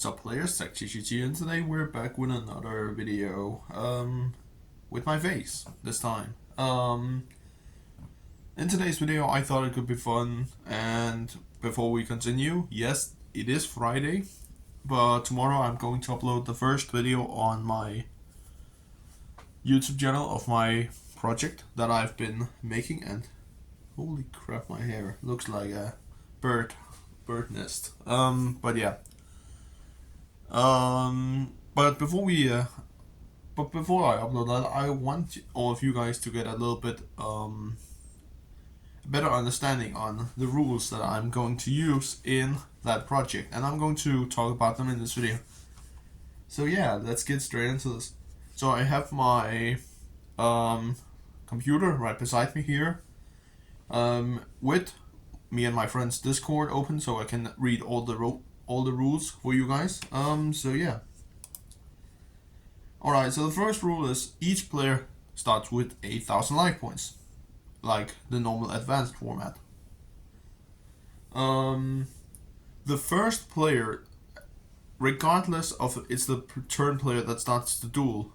What's up players, TechGGG, and today we're back with another video, with my face, this time. In today's video I thought it could be fun, and before we continue, yes, it is Friday, but tomorrow I'm going to upload the first video on my YouTube channel of my project that I've been making, and holy crap, my hair looks like a bird nest. But yeah. But before I upload that, I want all of you guys to get a little bit better understanding on the rules that I'm going to use in that project, and I'm going to talk about them in this video. So yeah, let's get straight into this. So I have my computer right beside me here, with me and my friend's Discord open, so I can read all the rules for you guys. So yeah. Alright, so the first rule is each player starts with 8,000 life points, like the normal advanced format. The first player, regardless of it's the turn player that starts the duel,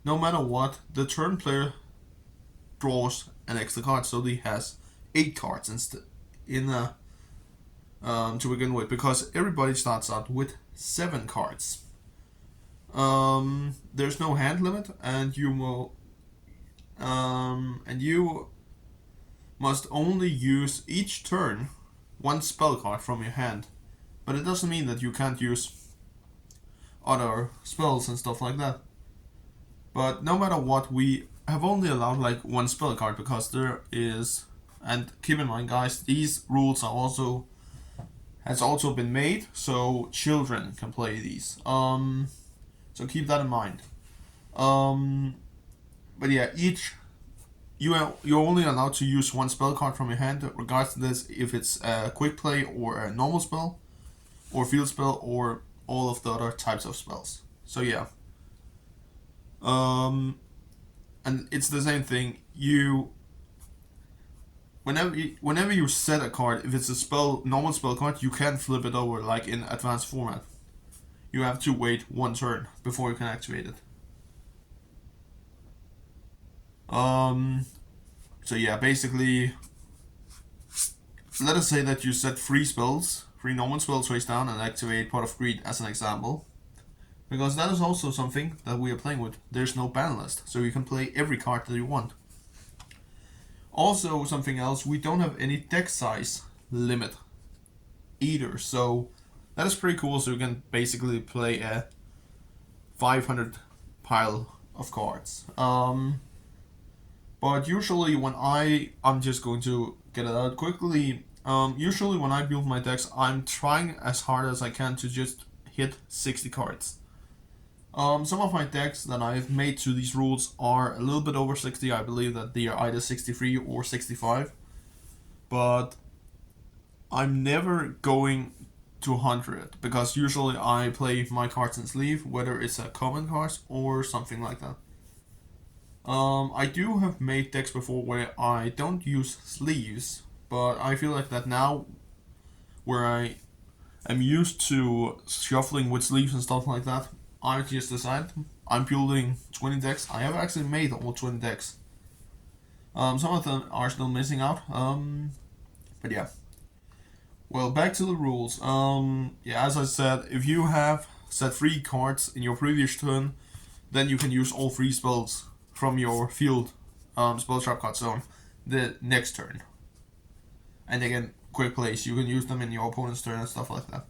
no matter what, the turn player draws an extra card, so he has 8 cards to begin with, because everybody starts out with 7 cards. There's no hand limit, and you must only use each turn one spell card from your hand. But it doesn't mean that you can't use other spells and stuff like that. But no matter what, we have only allowed like one spell card, because there is, and keep in mind guys, these rules has also been made so children can play these. So keep that in mind. But yeah, you're only allowed to use one spell card from your hand, regardless if it's a quick play or a normal spell, or field spell, or all of the other types of spells. So yeah. And it's the same thing. Whenever you set a card, if it's a normal spell card, you can't flip it over like in advanced format. You have to wait one turn before you can activate it. So yeah, basically, let us say that you set 3 normal spells face down, and activate Pot of Greed as an example. Because that is also something that we are playing with. There's no ban list, so you can play every card that you want. Also, something else, we don't have any deck size limit either, so that is pretty cool. So you can basically play a 500 pile of cards. But usually when I'm just going to get it out quickly. Usually when I build my decks, I'm trying as hard as I can to just hit 60 cards. Some of my decks that I've made to these rules are a little bit over 60. I believe that they are either 63 or 65. But I'm never going to 100, because usually I play my cards in sleeve, whether it's a common cards or something like that. I do have made decks before where I don't use sleeves, but I feel like that now, where I am used to shuffling with sleeves and stuff like that, I just decided I'm building 20 decks. I have actually made all 20 decks. Some of them are still missing out. But yeah. Well, back to the rules. Yeah, as I said, if you have set 3 cards in your previous turn, then you can use all 3 spells from your field spell trap card zone the next turn. And again, quick plays, you can use them in your opponent's turn and stuff like that.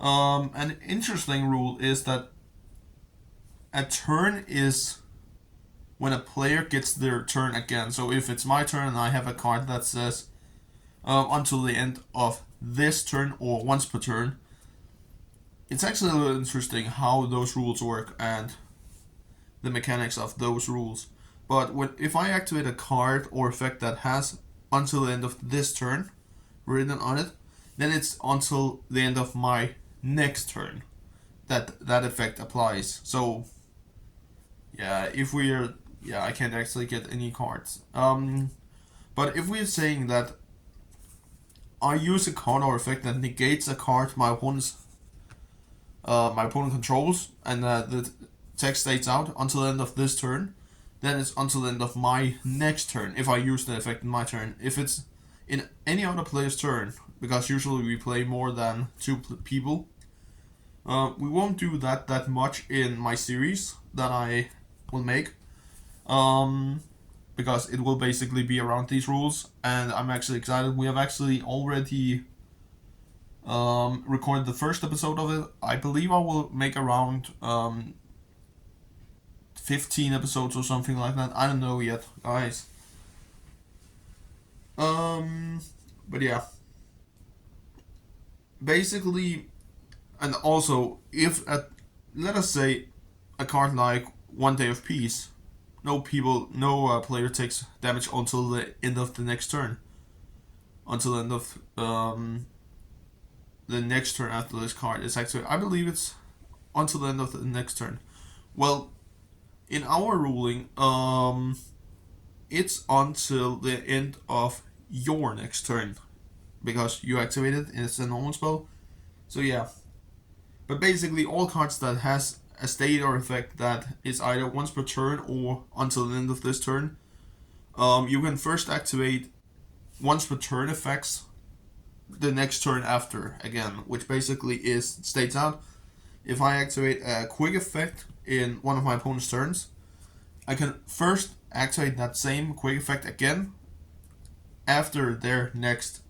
An interesting rule is that a turn is when a player gets their turn again. So if it's my turn and I have a card that says until the end of this turn or once per turn, it's actually a little interesting how those rules work and the mechanics of those rules. But if I activate a card or effect that has until the end of this turn written on it, then it's until the end of my next turn that effect applies. So yeah, I can't actually get any cards. But if we're saying that I use a card or effect that negates a card my opponent's my opponent controls, and the text stays out until the end of this turn, then it's until the end of my next turn if I use the effect in my turn. If it's in any other player's turn, because usually we play more than two people, we won't do that much in my series that I will make, because it will basically be around these rules, and I'm actually excited. We have actually already recorded the first episode of it. I believe I will make around 15 episodes or something like that. I don't know yet, guys. But yeah. Basically, and also, if let us say a card like One Day of Peace, no player takes damage until the end of the next turn. Until the end of the next turn after this card. It's actually, I believe it's until the end of the next turn. Well, in our ruling, it's until the end of your next turn, because you activate it and it's a normal spell. So yeah. But basically, all cards that has a state or effect that is either once per turn or until the end of this turn, you can first activate once per turn effects the next turn after again, which basically is states out. If I activate a quick effect in one of my opponent's turns, I can first activate that same quick effect again after their next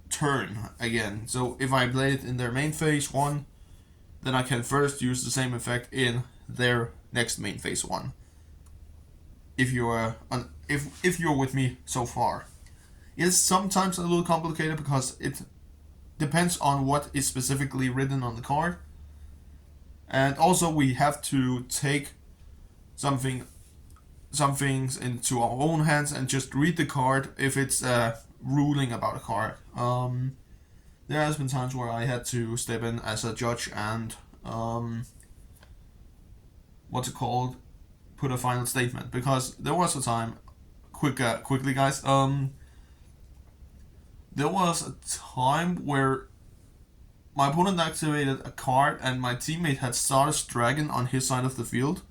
turn again. So if I play it in their main phase 1, then I can first use the same effect in their next main phase 1. If you're if you're with me so far. It's sometimes a little complicated because it depends on what is specifically written on the card. And also we have to take some things into our own hands and just read the card if it's a ruling about a card. There has been times where I had to step in as a judge and what's it called? Put a final statement, because there was a time, quickly guys, there was a time where my opponent activated a card and my teammate had Stardust Dragon on his side of the field.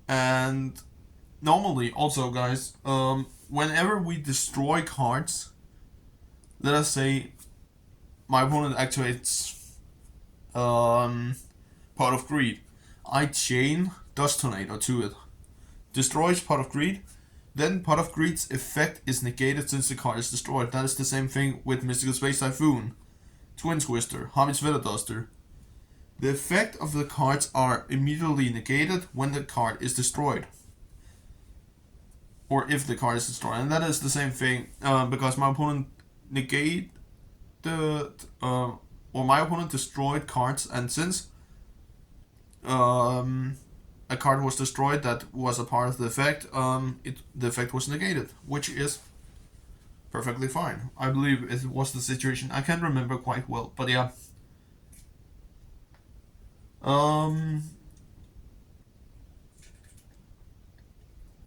And normally, also guys, whenever we destroy cards, let us say my opponent activates Pot of Greed, I chain Dust Tornado to it, destroys Pot of Greed, then Pot of Greed's effect is negated since the card is destroyed. That is the same thing with Mystical Space Typhoon, Twin Twister, Hobbit's Feather Duster. The effect of the cards are immediately negated when the card is destroyed, or if the card is destroyed, and that is the same thing because my opponent my opponent destroyed cards, and since a card was destroyed that was a part of the effect, the effect was negated, which is perfectly fine. I believe it was the situation. I can't remember quite well, but yeah.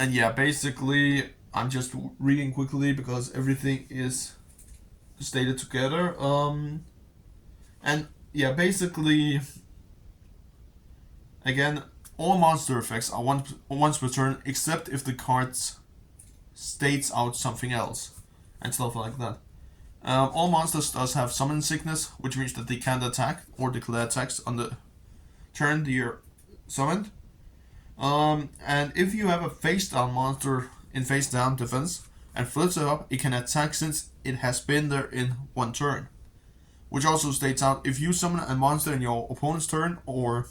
And yeah, basically, I'm just reading quickly because everything is stated together. And yeah, basically, again, all monster effects are once per turn, except if the cards states out something else and stuff like that. All monsters does have summon sickness, which means that they can't attack or declare attacks on the turn they are summoned. And if you have a face down monster in face down defense and flips it up, it can attack since it has been there in one turn. Which also states out, if you summon a monster in your opponent's turn or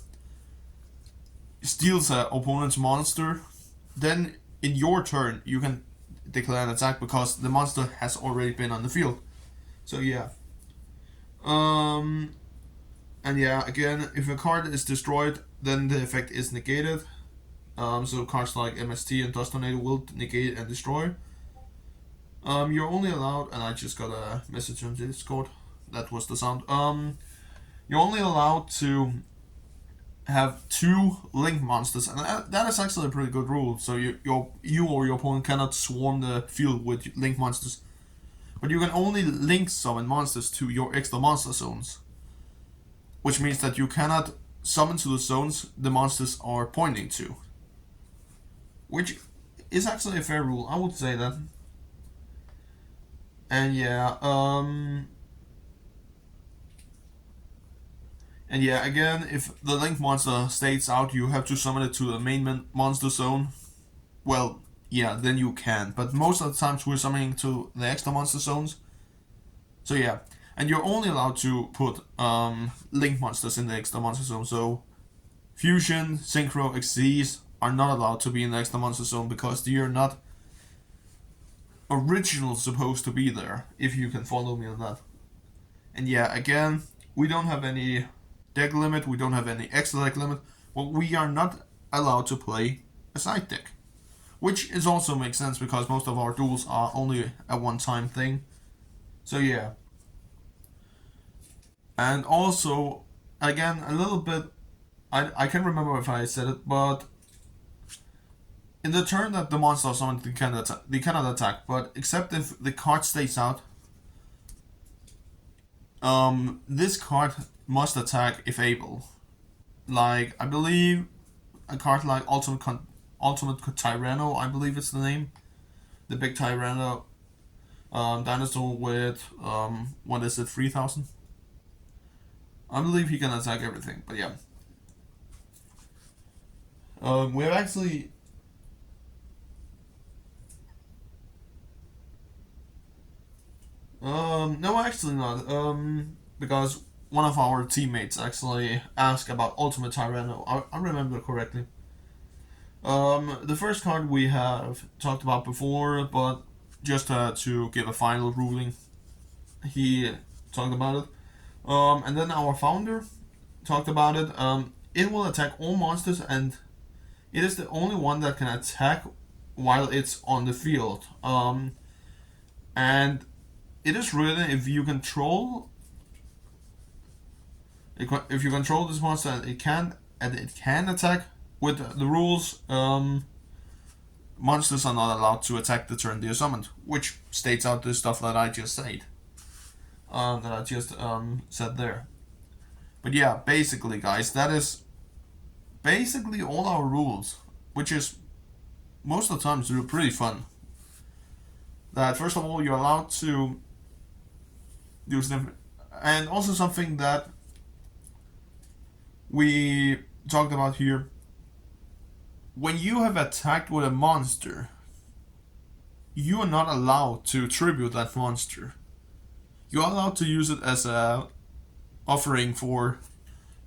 steals an opponent's monster, then in your turn you can declare an attack because the monster has already been on the field. So yeah. And yeah, again, if a card is destroyed, then the effect is negated. So cards like MST and Dust Tornado will negate and destroy. You're only allowed, and I just got a message on Discord. That was the sound. You're only allowed to have 2 link monsters, and that is actually a pretty good rule. So you or your opponent cannot swarm the field with link monsters, but you can only link summon monsters to your extra monster zones. which means that you cannot summon to the zones the monsters are pointing to. Which is actually a fair rule, I would say that. And yeah, again, if the Link monster stays out, you have to summon it to the main monster zone. Well, yeah, then you can. But most of the times we're summoning to the extra monster zones. So yeah, and you're only allowed to put Link monsters in the extra monster zone. So Fusion, Synchro, Xyz are not allowed to be in the extra monster zone because they are not original supposed to be there, if you can follow me on that. And yeah, again, we don't have any deck limit, we don't have any extra deck limit, but we are not allowed to play a side deck. Which is also makes sense because most of our duels are only a one-time thing. So yeah. And also, again, a little bit, I can't remember if I said it, but in the turn that the monster is summoned, they cannot attack, but except if the card stays out, this card must attack if able. Like, I believe a card like Ultimate Tyranno, I believe it's the name. The big Tyranno dinosaur with, what is it, 3000? I believe he can attack everything, but yeah. We have actually... no, actually not. Because one of our teammates actually asked about Ultimate Tyranno. I remember correctly. The first card we have talked about before, but just to give a final ruling, he talked about it. And then our founder talked about it. It will attack all monsters, and it is the only one that can attack while it's on the field. And it is written if you control this monster and it can attack with the rules, monsters are not allowed to attack the turn they are summoned, which states out the stuff that I just said. Said there. But yeah, basically guys, that is basically all our rules, which is most of the times they're pretty fun. That first of all you're allowed to use them, and also something that we talked about here. When you have attacked with a monster, you are not allowed to tribute that monster. You are allowed to use it as a offering for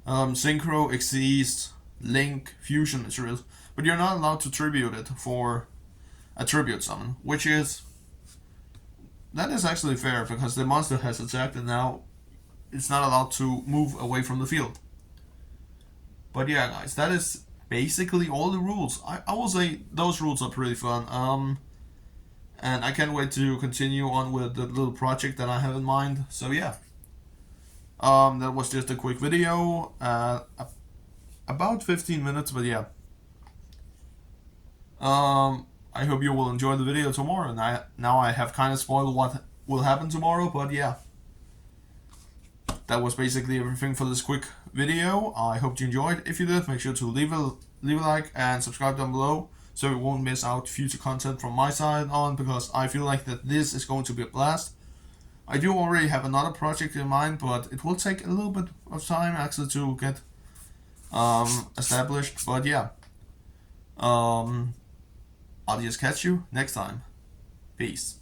Synchro, Xyz, Link, Fusion materials, but you're not allowed to tribute it for a tribute summon, which is... that is actually fair, because the monster has attacked and now it's not allowed to move away from the field. But yeah guys, that is basically all the rules. I will say those rules are pretty fun. And I can't wait to continue on with the little project that I have in mind. So yeah. That was just a quick video. About 15 minutes, but yeah. I hope you will enjoy the video tomorrow. And now I have kind of spoiled what will happen tomorrow, but yeah. That was basically everything for this quick video. I hope you enjoyed. If you did, make sure to leave a like and subscribe down below, so you won't miss out future content from my side on, because I feel like that this is going to be a blast. I do already have another project in mind, but it will take a little bit of time actually to get established. But yeah, I'll just catch you next time. Peace.